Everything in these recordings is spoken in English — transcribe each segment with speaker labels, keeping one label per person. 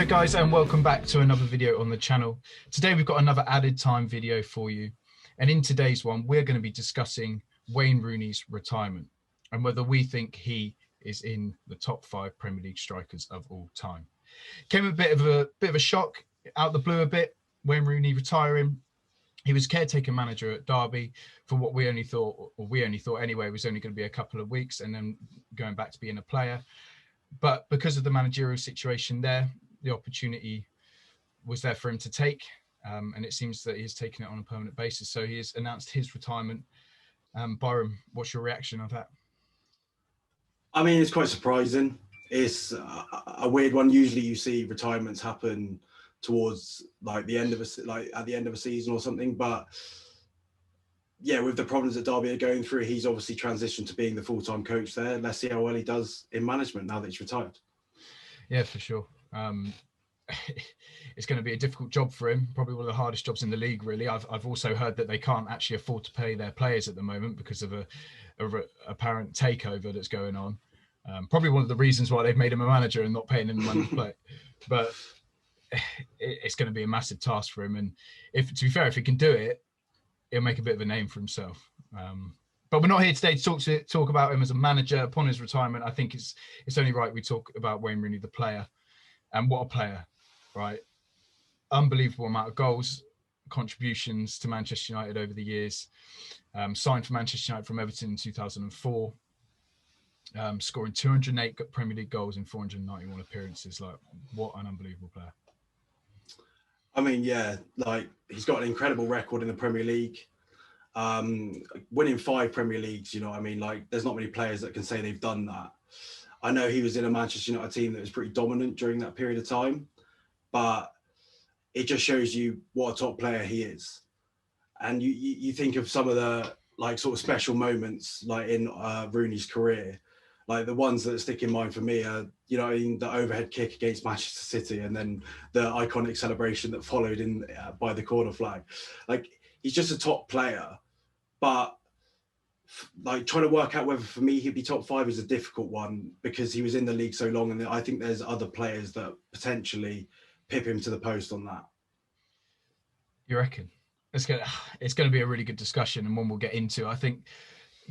Speaker 1: Hello guys, and welcome back to another video on the channel. Today we've got another added time video for you, and in today's one we're going to be discussing Wayne Rooney's retirement and whether we think he is in the top 5 Premier League strikers of all time. Came a bit of a shock, out the blue a bit. Wayne Rooney retiring. He was caretaker manager at Derby for what we only thought anyway, was only going to be a couple of weeks and then going back to being a player. But because of the managerial situation there, the opportunity was there for him to take, and it seems that he's taken it on a permanent basis. So he has announced his retirement. Byron, what's your reaction of that?
Speaker 2: I mean, it's quite surprising. It's a weird one. Usually you see retirements happen towards like the end of at the end of a season or something. But yeah, with the problems that Derby are going through, he's obviously transitioned to being the full-time coach there. Let's see how well he does in management now that he's retired.
Speaker 1: Yeah, for sure. It's going to be a difficult job for him, probably one of the hardest jobs in the league, really. I've also heard that they can't actually afford to pay their players at the moment because of a apparent takeover that's going on. Probably one of the reasons why they've made him a manager and not paying him money to play. But it's going to be a massive task for him. And to be fair, if he can do it, he'll make a bit of a name for himself. But we're not here today to talk about him as a manager upon his retirement. I think it's only right we talk about Wayne Rooney, the player. And what a player, right? Unbelievable amount of goals, contributions to Manchester United over the years. Signed for Manchester United from Everton in 2004. Scoring 208 Premier League goals in 491 appearances. Like, what an unbelievable player.
Speaker 2: I mean, yeah, like he's got an incredible record in the Premier League. Winning 5 Premier Leagues, you know what I mean? Like, there's not many players that can say they've done that. I know he was in a Manchester United team that was pretty dominant during that period of time, but it just shows you what a top player he is. And you think of some of the like sort of special moments like in Rooney's career, like the ones that stick in mind for me are, you know, the overhead kick against Manchester City and then the iconic celebration that followed in by the corner flag. Like, he's just a top player, but like trying to work out whether for me he'd be top 5 is a difficult one because he was in the league so long, and I think there's other players that potentially pip him to the post on that.
Speaker 1: You reckon? It's going to be a really good discussion and one we'll get into. I think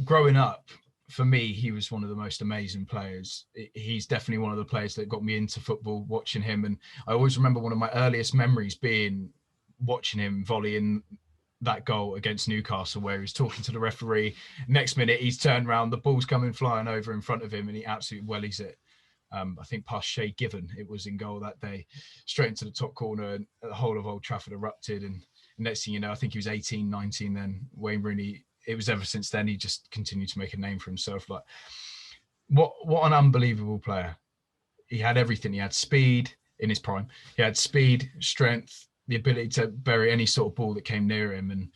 Speaker 1: growing up, for me, he was one of the most amazing players. He's definitely one of the players that got me into football, watching him. And I always remember one of my earliest memories being watching him volleying that goal against Newcastle, where he was talking to the referee. Next minute, he's turned around, the ball's coming flying over in front of him, and he absolutely wellies it. I think past Shay Given, it was in goal that day, straight into the top corner, and the whole of Old Trafford erupted. And next thing you know, I think he was 18, 19 then. Wayne Rooney, it was ever since then, he just continued to make a name for himself. Like, what an unbelievable player. He had everything. He had speed in his prime. He had speed, strength, the ability to bury any sort of ball that came near him. And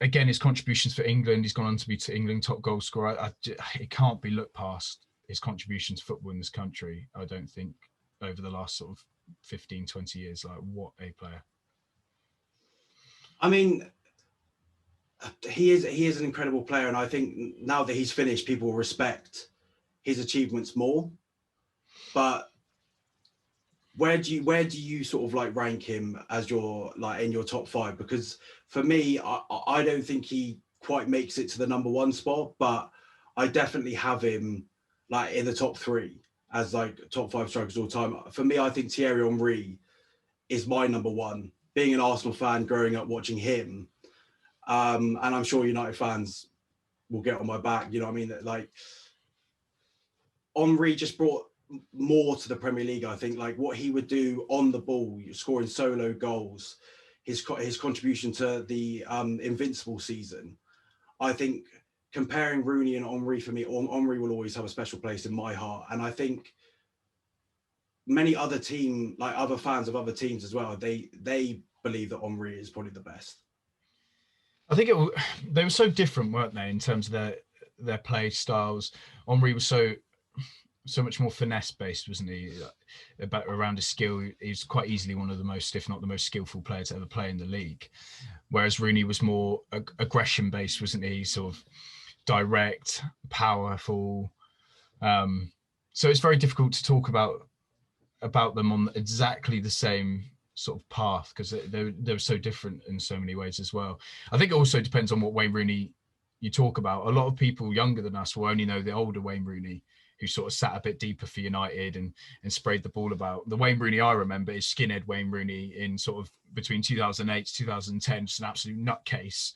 Speaker 1: again, his contributions for England, he's gone on to be England top goal scorer. It can't be looked past, his contribution to football in this country, I don't think, over the last sort of 15, 20 years. Like, what a player.
Speaker 2: I mean, he is an incredible player, and I think now that he's finished, people will respect his achievements more. But where do you sort of like rank him as your, like, in your top 5? Because for me, I don't think he quite makes it to the number 1 spot, but I definitely have him like in the top 3 as like top 5 strikers all time. For me, I think Thierry Henry is my number 1. Being an Arsenal fan, growing up watching him, and I'm sure United fans will get on my back. You know what I mean? That like Henry just brought more to the Premier League. I think like what he would do on the ball, scoring solo goals, his contribution to the Invincible season. I think comparing Rooney and Henry, for me, Henry will always have a special place in my heart. And I think many other other fans of other teams as well, they believe that Henry is probably the best.
Speaker 1: I think they were so different, weren't they, in terms of their play styles. Henry was so much more finesse based, wasn't he? Around his skill, he's quite easily one of the most, if not the most skillful player to ever play in the league. Whereas Rooney was more aggression based, wasn't he? Sort of direct, powerful. So it's very difficult to talk about about them on exactly the same sort of path, because they're so different in so many ways as well. I think it also depends on what Wayne Rooney you talk about. A lot of people younger than us will only know the older Wayne Rooney, who sort of sat a bit deeper for United and sprayed the ball about. The Wayne Rooney I remember is skinhead Wayne Rooney in sort of between 2008 to 2010, just an absolute nutcase.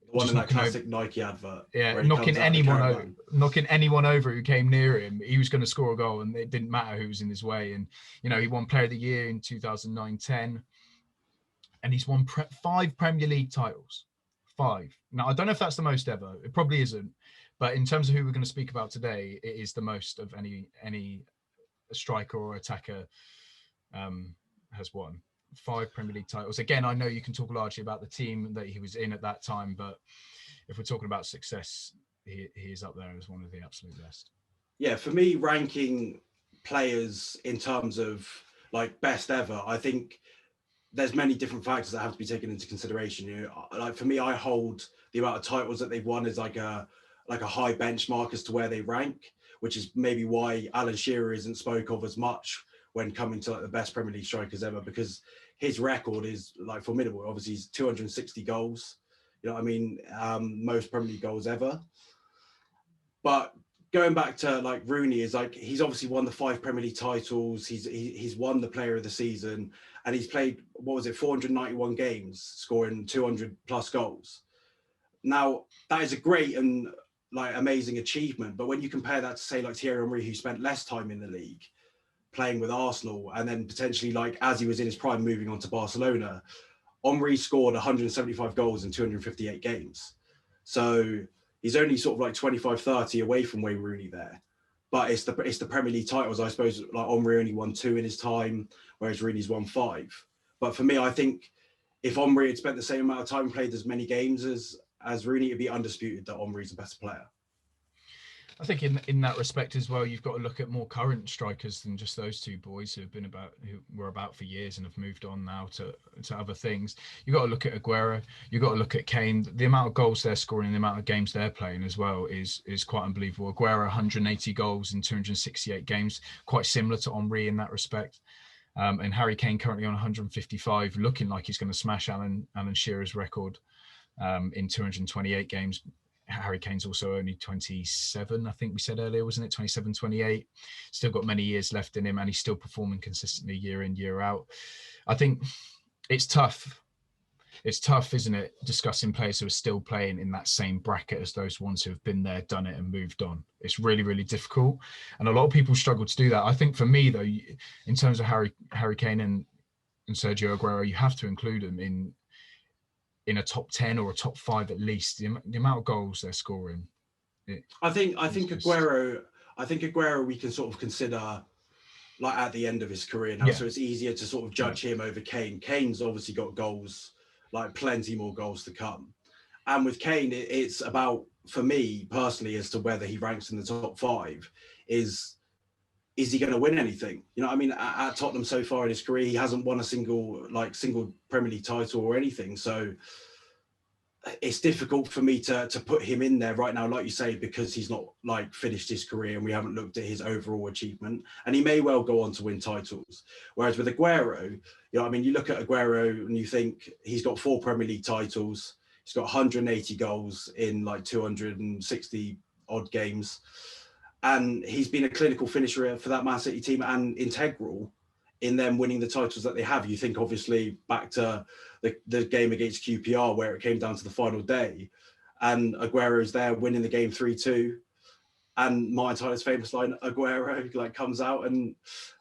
Speaker 2: The one
Speaker 1: Just
Speaker 2: in that
Speaker 1: knocking over,
Speaker 2: classic Nike advert.
Speaker 1: yeah,
Speaker 2: Where he comes out of the caravan.
Speaker 1: knocking anyone over who came near him. He was going to score a goal, and it didn't matter who was in his way. And he won Player of the Year in 2009-10, and he's won 5 Premier League titles. 5. Now I don't know if that's the most ever. It probably isn't, but in terms of who we're going to speak about today, it is the most of any striker or attacker has won 5 Premier League titles. Again, I know you can talk largely about the team that he was in at that time, but if we're talking about success, he is up there as one of the absolute best.
Speaker 2: Yeah, for me, ranking players in terms of like best ever, I think there's many different factors that have to be taken into consideration. Like for me, I hold the amount of titles that they've won as like a high benchmark as to where they rank, which is maybe why Alan Shearer isn't spoke of as much when coming to like the best Premier League strikers ever, because his record is like formidable. Obviously, he's 260 goals. You know what I mean? Most Premier League goals ever. But going back to like Rooney, is like he's obviously won the 5 Premier League titles. He's won the Player of the Season, and he's played 491 games, scoring 200 plus goals. Now that is a great and like amazing achievement, but when you compare that to say like Thierry Henry, who spent less time in the league playing with Arsenal, and then potentially like as he was in his prime moving on to Barcelona, Henry scored 175 goals in 258 games. So he's only sort of like 25, 30 away from Wayne Rooney there. But it's the Premier League titles, I suppose. Like Henry only won 2 in his time, whereas Rooney's won 5. But for me, I think if Henry had spent the same amount of time and played as many games as Rooney, it'd be undisputed that Henry's a better player.
Speaker 1: I think in that respect as well, you've got to look at more current strikers than just those 2 boys who were about for years and have moved on now to other things. You've got to look at Aguero. You've got to look at Kane. The amount of goals they're scoring and the amount of games they're playing as well is quite unbelievable. Aguero 180 goals in 268 games, quite similar to Henry in that respect. And Harry Kane currently on 155, looking like he's going to smash Alan Shearer's record in 228 games. Harry Kane's also only 27, I think we said earlier, wasn't it? 27, 28. Still got many years left in him, and he's still performing consistently year in, year out. I think it's tough. It's tough, isn't it, discussing players who are still playing in that same bracket as those ones who have been there, done it, and moved on. It's really, really difficult. And a lot of people struggle to do that. I think for me, though, in terms of Harry Kane and Sergio Aguero, you have to include them in a top 10 or a top 5 at least. The amount of goals they're scoring.
Speaker 2: I think Aguero we can sort of consider like at the end of his career now, so it's easier to sort of judge him over Kane. Kane's obviously got goals, like plenty more goals to come. And with Kane, it's about, for me personally, as to whether he ranks in the top 5, is he going to win anything? You know what I mean? At Tottenham so far in his career, he hasn't won a single Premier League title or anything. So it's difficult for me to put him in there right now, like you say, because he's not like finished his career and we haven't looked at his overall achievement. And he may well go on to win titles. Whereas with Aguero, you know, I mean, you look at Aguero and you think he's got 4 Premier League titles. He's got 180 goals in like 260 odd games. And he's been a clinical finisher for that Man City team and integral in them winning the titles that they have. You think obviously back to the game against QPR where it came down to the final day and Aguero's there winning the game 3-2. And Martin Tyler's famous line, Aguero, like comes out and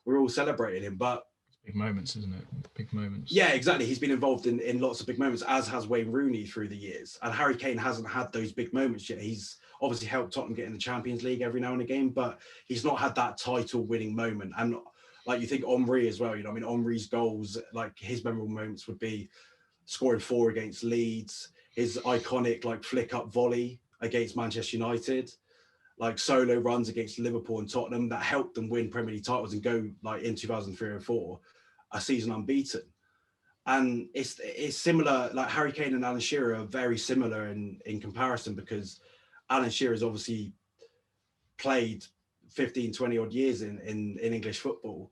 Speaker 2: we're all celebrating him. But
Speaker 1: big moments, isn't it? Big moments.
Speaker 2: Yeah, exactly. He's been involved in lots of big moments, as has Wayne Rooney through the years. And Harry Kane hasn't had those big moments yet. He's obviously helped Tottenham get in the Champions League every now and again, but he's not had that title winning moment. And like you think Henry as well, you know, I mean, Henry's goals, like his memorable moments would be scoring 4 against Leeds, his iconic like flick up volley against Manchester United, like solo runs against Liverpool and Tottenham that helped them win Premier League titles and go like in 2003 or 4, a season unbeaten. And it's similar, like Harry Kane and Alan Shearer are very similar in comparison, because Alan Shearer's obviously played 15, 20 odd years in English football.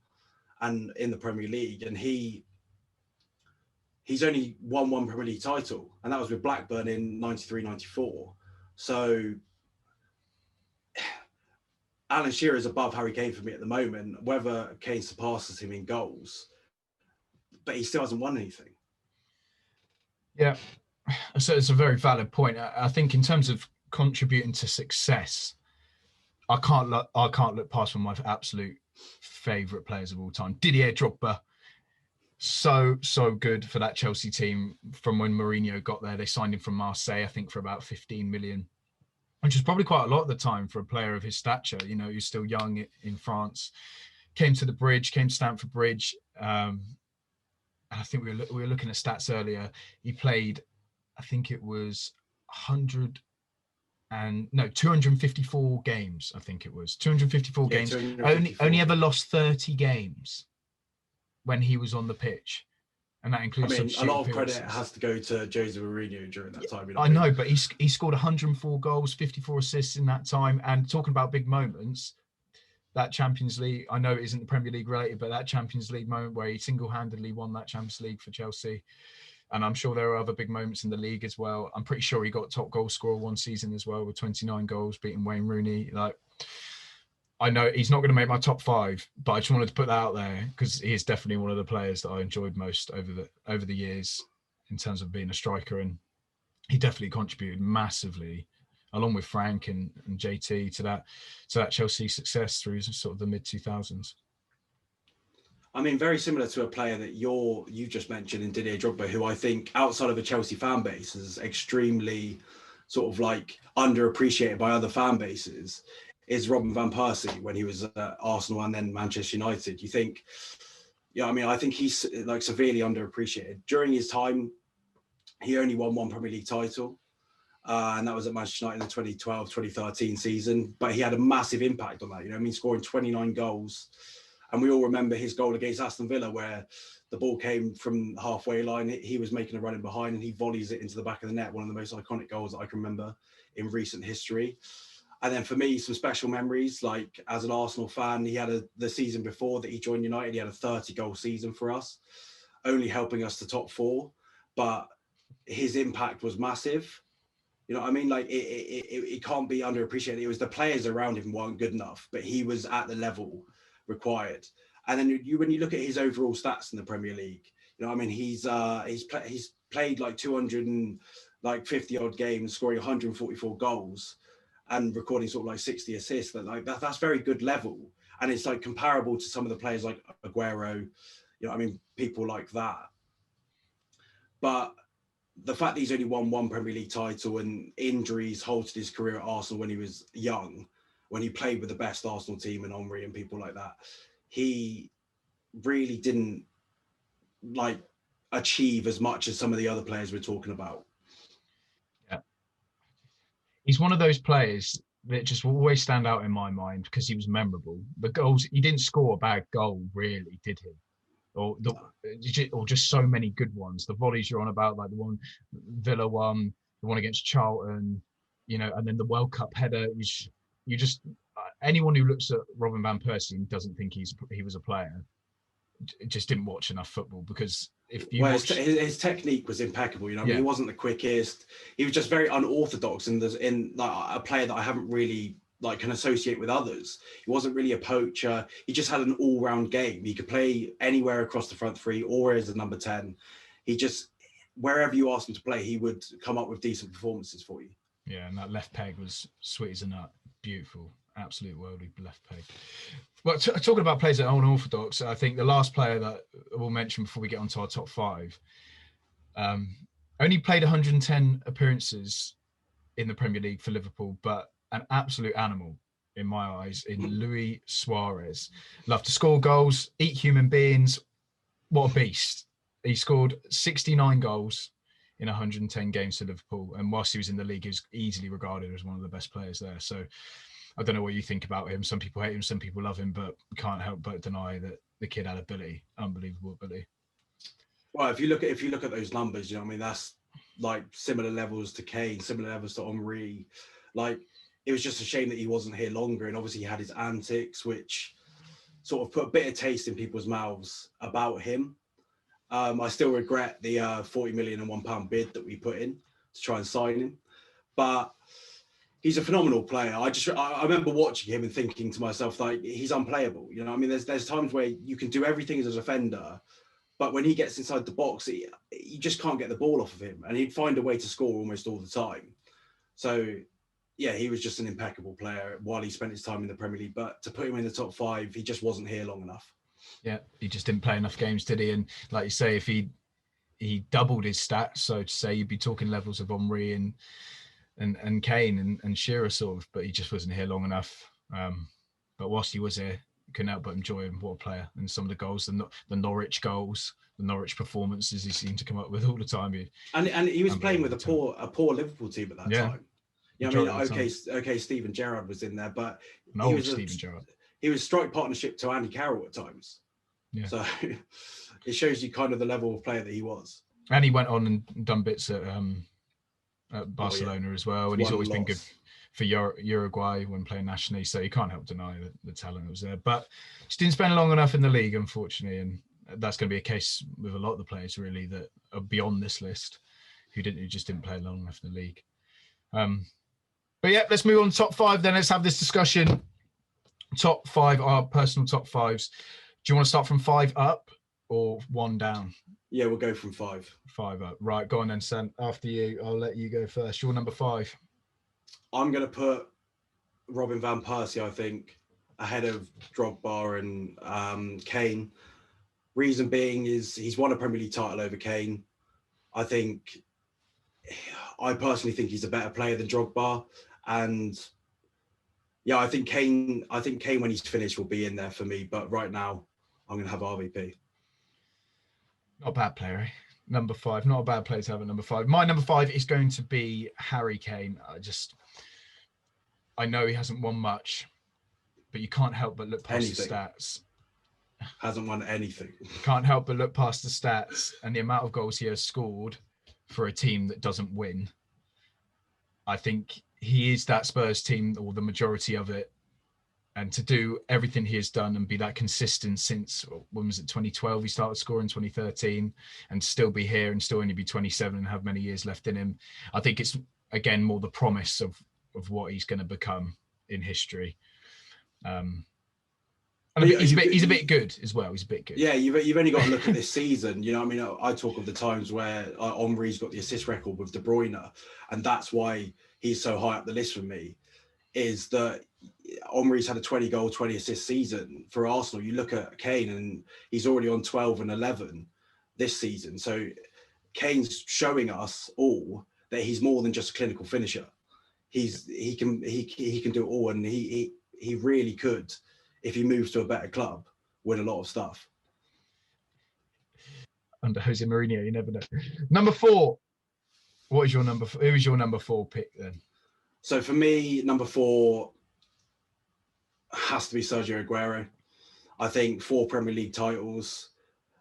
Speaker 2: and in the Premier League, and he's only won one Premier League title, and that was with Blackburn in 93, 94. So Alan Shearer is above Harry Kane for me at the moment, whether Kane surpasses him in goals, but he still hasn't won anything.
Speaker 1: Yeah, so it's a very valid point. I think in terms of contributing to success, I can't look past one of my absolute favourite players of all time, Didier Drogba. So good for that Chelsea team. From when Mourinho got there, they signed him from Marseille, I think, for about 15 million, which is probably quite a lot at the time for a player of his stature. You know, he's still young in France. Came to Stamford Bridge. I think we were looking at stats earlier. He played, I think it was 254 games. I think it was 254 games.
Speaker 2: 254.
Speaker 1: Only ever lost 30 games when he was on the pitch, and that includes.
Speaker 2: I mean, a lot of credit has to go to Jose Mourinho during that time. You know,
Speaker 1: I know, but he scored 104 goals, 54 assists in that time. And talking about big moments, that Champions League, I know it isn't the Premier League related, but that Champions League moment where he single-handedly won that Champions League for Chelsea. And I'm sure there are other big moments in the league as well. I'm pretty sure he got top goal scorer one season as well with 29 goals, beating Wayne Rooney. Like, I know he's not going to make my top 5, but I just wanted to put that out there because he is definitely one of the players that I enjoyed most over the years in terms of being a striker, and he definitely contributed massively, along with Frank and JT, to that Chelsea success through sort of the mid 2000s.
Speaker 2: I mean, very similar to a player that you just mentioned in Didier Drogba, who I think outside of a Chelsea fan base is extremely sort of like underappreciated by other fan bases, is Robin van Persie when he was at Arsenal and then Manchester United. You think, I mean, I think he's like severely underappreciated. During his time, he only won one Premier League title, and that was at Manchester United in the 2012-2013 season. But he had a massive impact on that. You know, I mean, scoring 29 goals. And we all remember his goal against Aston Villa, where the ball came from the halfway line. He was making a run in behind, and he volleys it into the back of the net. One of the most iconic goals that I can remember in recent history. And then for me, some special memories, like as an Arsenal fan, he had the season before that he joined United, he had a 30-goal season for us, only helping us to top 4. But his impact was massive. You know what I mean? Like it can't be underappreciated. It was the players around him weren't good enough, but he was at the level required. And then when you look at his overall stats in the Premier League, you know what I mean? He's played like 250 odd games, scoring 144 goals and recording sort of like 60 assists. That's very good level. And it's like comparable to some of the players like Aguero, you know what I mean? People like that. But the fact that he's only won one Premier League title and injuries halted his career at Arsenal when he was young, when he played with the best Arsenal team and Henry and people like that, he really didn't like achieve as much as some of the other players we're talking about.
Speaker 1: Yeah. He's one of those players that just will always stand out in my mind because he was memorable. The goals, he didn't score a bad goal, really, did he? Or just so many good ones. The volleys you're on about, like the one Villa won, the one against Charlton, you know, and then the World Cup header. You just anyone who looks at Robin van Persie and doesn't think he was a player just didn't watch enough football, because if you
Speaker 2: his technique was impeccable. You know, I mean, he wasn't the quickest. He was just very unorthodox, and in like a player that I haven't really like can associate with others. He wasn't really a poacher. He just had an all-round game. He could play anywhere across the front three or as a number 10. He just, wherever you asked him to play, he would come up with decent performances for you.
Speaker 1: Yeah, and that left peg was sweet as a nut. Beautiful. Absolute worldly left peg. Well, talking about players that are unorthodox, I think the last player that we'll mention before we get onto our top 5, only played 110 appearances in the Premier League for Liverpool, but an absolute animal in my eyes in Luis Suarez. Loved to score goals, eat human beings. What a beast. He scored 69 goals in 110 games for Liverpool, and whilst he was in the league, he was easily regarded as one of the best players there. So I don't know what you think about him. Some people hate him, some people love him, but can't help but deny that the kid had ability, unbelievable ability.
Speaker 2: Well, if you look at those numbers, you know, I mean, that's like similar levels to Kane, similar levels to Henry. Like, it was just a shame that he wasn't here longer, and obviously he had his antics, which sort of put a bitter taste in people's mouths about him. I still regret the £40 million and £1 bid that we put in to try and sign him, but he's a phenomenal player. I remember watching him and thinking to myself, like, he's unplayable. You know, I mean, there's times where you can do everything as a defender, but when he gets inside the box, you just can't get the ball off of him, and he'd find a way to score almost all the time. So, yeah, he was just an impeccable player while he spent his time in the Premier League. But to put him in the top 5, he just wasn't here long enough.
Speaker 1: Yeah, he just didn't play enough games, did he? And like you say, if he doubled his stats, so to say, you'd be talking levels of Henry and Kane and Shearer sort of, but he just wasn't here long enough. But whilst he was here, couldn't help but enjoy him. What a player. And some of the goals, the Norwich goals, the Norwich performances he seemed to come up with all the time.
Speaker 2: And he was playing with a poor Liverpool team at that time. Yeah, I mean, okay, Steven Gerrard was in there, but
Speaker 1: Steven Gerrard.
Speaker 2: He was strike partnership to Andy Carroll at times. Yeah. So it shows you kind of the level of player that he was.
Speaker 1: And he went on and done bits at Barcelona as well. And he's always been good for Uruguay when playing nationally. So you can't help deny the talent that was there. But just didn't spend long enough in the league, unfortunately. And that's going to be a case with a lot of the players, really, that are beyond this list who just didn't play long enough in the league. But yeah, let's move on to top 5 then. Let's have this discussion. Top 5, our personal top 5s. Do you want to start from 5 up or 1 down?
Speaker 2: Yeah, we'll go from 5.
Speaker 1: 5 up. Right, go on then, Sam. After you, I'll let you go first. Your number 5.
Speaker 2: I'm going to put Robin van Persie, I think, ahead of Drogba and Kane. Reason being is he's won a Premier League title over Kane. I personally think he's a better player than Drogba. And yeah, I think Kane when he's finished will be in there for me. But right now, I'm going to have RVP.
Speaker 1: Not a bad player, eh? Number 5. Not a bad player to have at number 5. My number 5 is going to be Harry Kane. I know he hasn't won much, but you can't help but look past the stats.
Speaker 2: Hasn't won anything.
Speaker 1: Can't help but look past the stats and the amount of goals he has scored for a team that doesn't win. I think he is that Spurs team, or the majority of it. And to do everything he has done and be that consistent since, when was it, 2012? He started scoring 2013 and still be here and still only be 27 and have many years left in him. I think it's, again, more the promise of what he's going to become in history. He's a bit good as well. He's a bit good.
Speaker 2: Yeah, you've only got to look at this season. You know, I mean, I talk of the times where Henry's got the assist record with De Bruyne, and that's why he's so high up the list for me, is that Henry's had a 20-goal, 20-assist season for Arsenal. You look at Kane, and he's already on 12 and 11 this season. So Kane's showing us all that he's more than just a clinical finisher. He can do it all, and he really could, if he moves to a better club, win a lot of stuff.
Speaker 1: Under Jose Mourinho, you never know. Number 4. What is your number? Who is your number 4 pick then?
Speaker 2: So for me, number 4 has to be Sergio Aguero. I think 4 Premier League titles,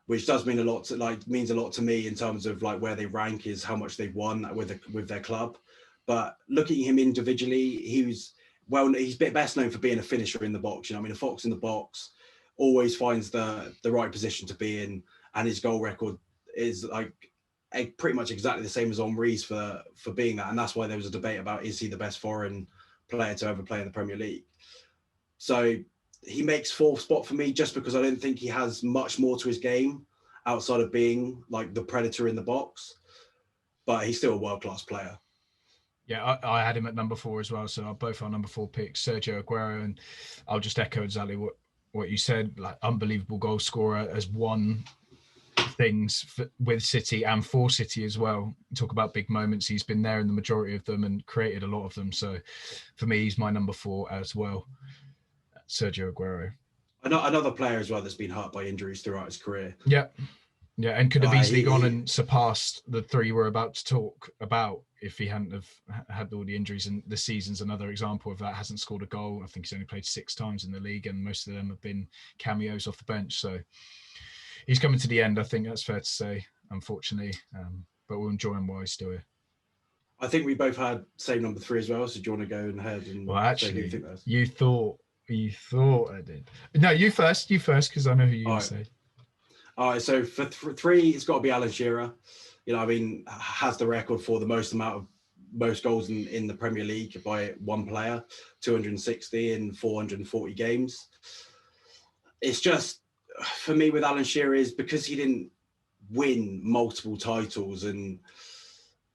Speaker 2: which does mean a lot means a lot to me in terms of like where they rank, is how much they've won with their club. But looking at him individually, he's best known for being a finisher in the box. You know, I mean, a fox in the box always finds the right position to be in, and his goal record is like pretty much exactly the same as Henry's for being that. And that's why there was a debate about, is he the best foreign player to ever play in the Premier League? So he makes 4th spot for me, just because I don't think he has much more to his game outside of being like the predator in the box. But he's still a world-class player.
Speaker 1: Yeah, I had him at number 4 as well. So both our number 4 picks, Sergio Aguero, and I'll just echo exactly what you said. Like, unbelievable goal scorer, has won things with City and for City as well. Talk about big moments. He's been there in the majority of them and created a lot of them. So for me, he's my number 4 as well, Sergio Aguero.
Speaker 2: Another player as well that's been hurt by injuries throughout his career.
Speaker 1: Yeah, and could have easily gone and surpassed the 3 we're about to talk about if he hadn't have had all the injuries. And this season's another example of that. Hasn't scored a goal. I think he's only played 6 times in the league, and most of them have been cameos off the bench. So he's coming to the end. I think that's fair to say, unfortunately. But we'll enjoy him while he's still here.
Speaker 2: I think we both had same number 3 as well. So do you want to go ahead and?
Speaker 1: Well, actually, you thought You thought I did. No, you first, because I know who you're going to say.
Speaker 2: All right, so for three, it's got to be Alan Shearer. You know, I mean, has the record for the most goals in the Premier League by one player, 260 in 440 games. It's just, for me with Alan Shearer, is because he didn't win multiple titles and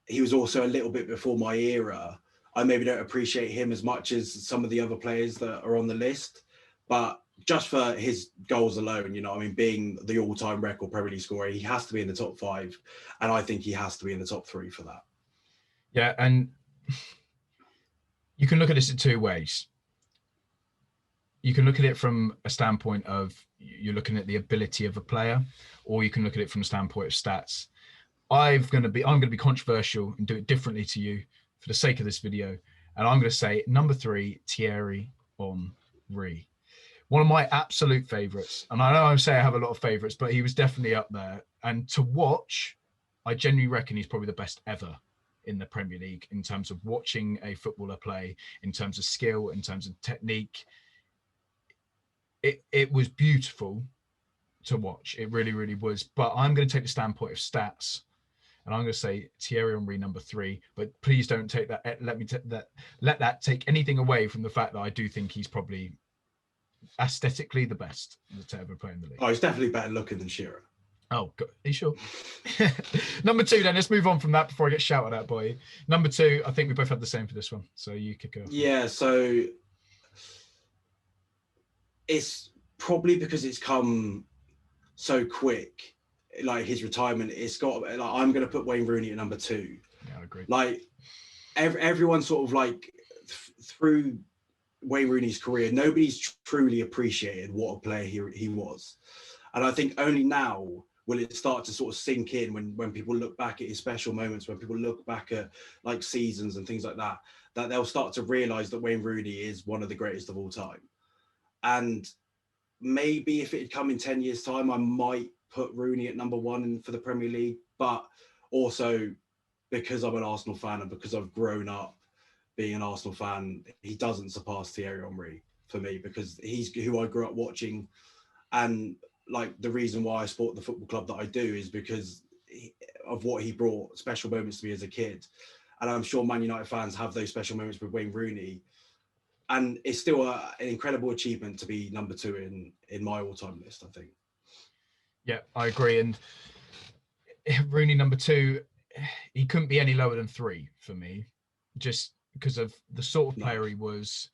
Speaker 2: he was also a little bit before my era. I maybe don't appreciate him as much as some of the other players that are on the list, but just for his goals alone, you know, I mean, being the all-time record Premier League scorer, he has to be in the top 5, and I think he has to be in the top 3 for that.
Speaker 1: Yeah, and you can look at this in two ways. You can look at it from a standpoint of you're looking at the ability of a player, or you can look at it from a standpoint of stats. I'm going to be controversial and do it differently to you for the sake of this video, and I'm going to say number 3, Thierry Henry. One of my absolute favourites. And I know I'm saying I have a lot of favourites, but he was definitely up there. And to watch, I genuinely reckon he's probably the best ever in the Premier League in terms of watching a footballer play, in terms of skill, in terms of technique. It was beautiful to watch. It really, really was. But I'm going to take the standpoint of stats. And I'm going to say Thierry Henry number 3, but please don't take that. Let that take anything away from the fact that I do think he's probably aesthetically the best to ever play in the league.
Speaker 2: Oh, he's definitely better looking than Shearer.
Speaker 1: Oh, God. Are you sure? Number 2, then let's move on from that before I get shouted at by you. Number 2, I think we both had the same for this one. So you kick off.
Speaker 2: Yeah, so it's probably because it's come so quick, like his retirement. It's got, like, I'm going to put Wayne Rooney at number 2.
Speaker 1: Yeah, I agree.
Speaker 2: Like everyone sort of like through Wayne Rooney's career, nobody's truly appreciated what a player he was. And I think only now will it start to sort of sink in when people look back at his special moments, when people look back at like seasons and things like that, that they'll start to realize that Wayne Rooney is one of the greatest of all time. And maybe if it had come in 10 years' time, I might put Rooney at number 1 for the Premier League. But also because I'm an Arsenal fan and because I've grown up being an Arsenal fan, he doesn't surpass Thierry Henry for me, because he's who I grew up watching. And like the reason why I support the football club that I do is because of what he brought special moments to me as a kid. And I'm sure Man United fans have those special moments with Wayne Rooney. And it's still an incredible achievement to be number 2 in my all-time list, I think.
Speaker 1: Yeah, I agree. And Rooney number 2, he couldn't be any lower than 3 for me, just because of the sort of player he was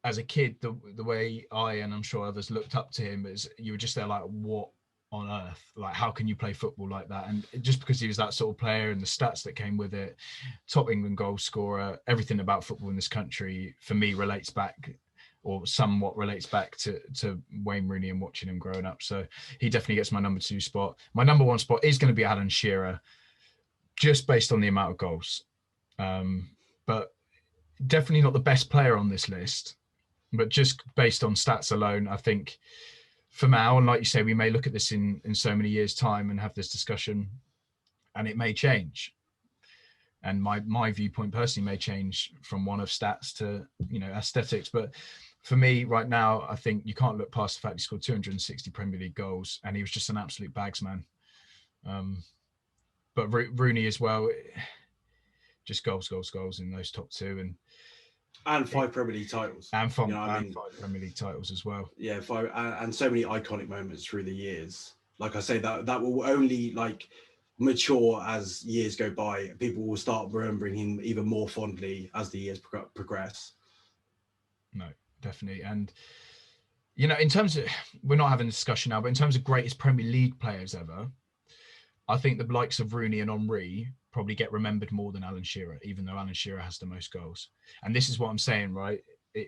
Speaker 1: as a kid. The way I, and I'm sure others, looked up to him, is you were just there like, what on earth? Like, how can you play football like that? And just because he was that sort of player and the stats that came with it, top England goal scorer, everything about football in this country, for me, relates back, or somewhat relates back to Wayne Rooney and watching him growing up. So he definitely gets my number 2 spot. My number 1 spot is going to be Alan Shearer, just based on the amount of goals. But definitely not the best player on this list, but just based on stats alone, I think for now, and like you say, we may look at this in so many years' time and have this discussion, and it may change. And my viewpoint personally may change from one of stats to, aesthetics. But for me right now, I think you can't look past the fact he scored 260 Premier League goals, and he was just an absolute bagsman. But Rooney as well, just goals in those top 2,
Speaker 2: and 5 Premier League titles,
Speaker 1: and 5 Premier League titles as well.
Speaker 2: Yeah, 5, and so many iconic moments through the years. Like I say, that will only like mature as years go by. People will start remembering him even more fondly as the years progress.
Speaker 1: No, definitely. And in terms of, we're not having a discussion now, but in terms of greatest Premier League players ever, I think the likes of Rooney and Henry probably get remembered more than Alan Shearer, even though Alan Shearer has the most goals. And this is what I'm saying, right?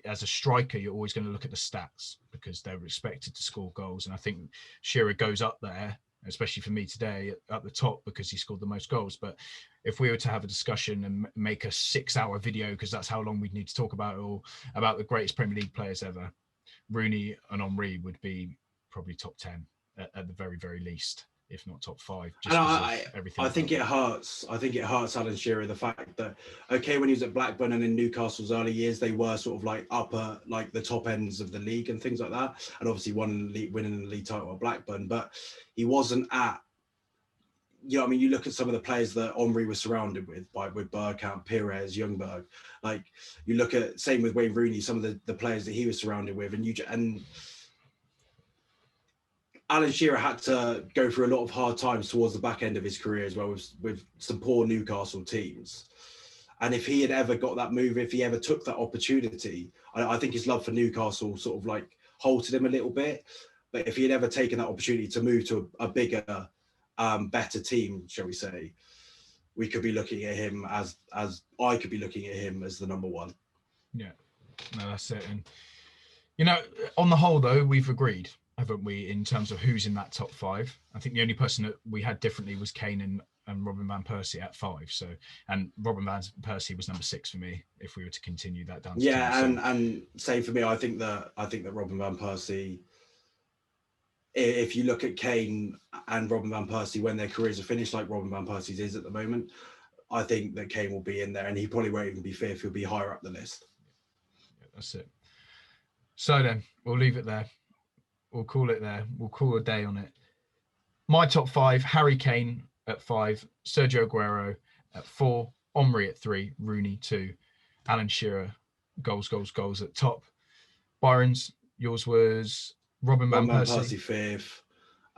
Speaker 1: As a striker, you're always going to look at the stats because they're expected to score goals. And I think Shearer goes up there, especially for me today, at the top because he scored the most goals. But if we were to have a discussion and make a 6-hour video, because that's how long we'd need to talk about it all, about the greatest Premier League players ever, Rooney and Henry would be probably top 10 at the very, very least, if not top 5.
Speaker 2: Just and everything. I think it hurts. I think it hurts Alan Shearer, the fact that, okay, when he was at Blackburn and in Newcastle's early years, they were sort of like upper, like the top ends of the league and things like that. And obviously winning the league title at Blackburn, but he wasn't at, you know, I mean, you look at some of the players that Omri was surrounded with Bergkamp, Pires, Ljungberg. Like, you look at, same with Wayne Rooney, some of the players that he was surrounded with, and Alan Shearer had to go through a lot of hard times towards the back end of his career as well, with some poor Newcastle teams. And if he had ever got that move, if he ever took that opportunity, I think his love for Newcastle sort of like halted him a little bit. But if he had ever taken that opportunity to move to a bigger, better team, shall we say, we could be looking at him as I could be looking at him as the number 1.
Speaker 1: Yeah, no, that's it. And, you know, on the whole, though, we've agreed, haven't we, in terms of who's in that top 5. I think the only person that we had differently was Kane and Robin van Persie at 5. So, and Robin van Persie was number 6 for me if we were to continue that down to 2.
Speaker 2: And same for me. I think that Robin van Persie, if you look at Kane and Robin van Persie when their careers are finished, like Robin van Persie's is at the moment, I think that Kane will be in there, and he probably won't even be 5th. He'll be higher up the list.
Speaker 1: Yeah, that's it. So then we'll leave it there. We'll call it there. We'll call a day on it. My top 5: Harry Kane at 5, Sergio Aguero at 4, Omri at 3, Rooney 2, Alan Shearer, goals at top. Byron's, yours was Robin van Persie
Speaker 2: 5th,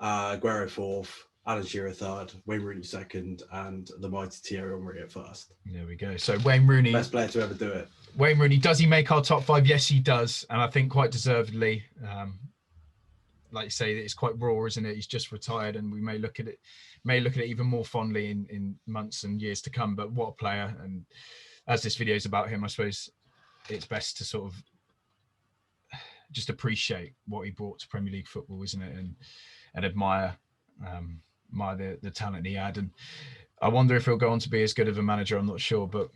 Speaker 2: Aguero 4th, Alan Shearer 3rd, Wayne Rooney 2nd, and the mighty Thierry Henry at 1st.
Speaker 1: There we go. So Wayne Rooney,
Speaker 2: best player to ever do it.
Speaker 1: Wayne Rooney, does he make our top 5? Yes, he does, and I think quite deservedly. Like you say, it's quite raw, isn't it? He's just retired, and we may look at it even more fondly in months and years to come. But what a player! And as this video is about him, I suppose it's best to sort of just appreciate what he brought to Premier League football, isn't it? And admire the talent he had. And I wonder if he'll go on to be as good of a manager. I'm not sure, but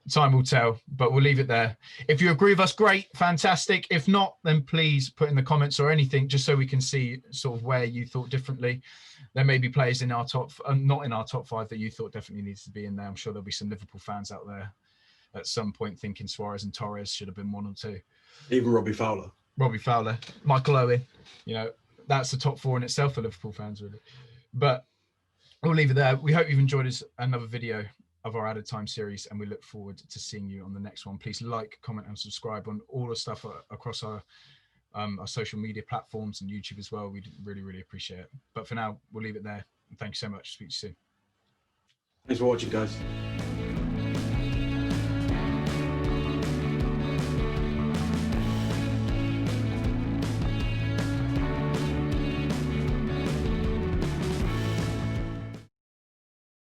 Speaker 1: time will tell. But we'll leave it there. If you agree with us, great, fantastic. If not, then please put in the comments or anything, just so we can see sort of where you thought differently. There may be players in our top, not in our top 5, that you thought definitely needs to be in there. I'm sure there'll be some Liverpool fans out there at some point thinking Suarez and Torres should have been 1 or 2.
Speaker 2: Even Robbie Fowler,
Speaker 1: Michael Owen. You know, that's the top 4 in itself for Liverpool fans, really. But we'll leave it there. We hope you've enjoyed another video of our Added Time series, and we look forward to seeing you on the next one. Please like, comment, and subscribe on all the stuff across our social media platforms and YouTube as well. We'd really, really appreciate it. But for now, we'll leave it there. And thank you so much. Speak to you soon.
Speaker 2: Thanks for watching, guys.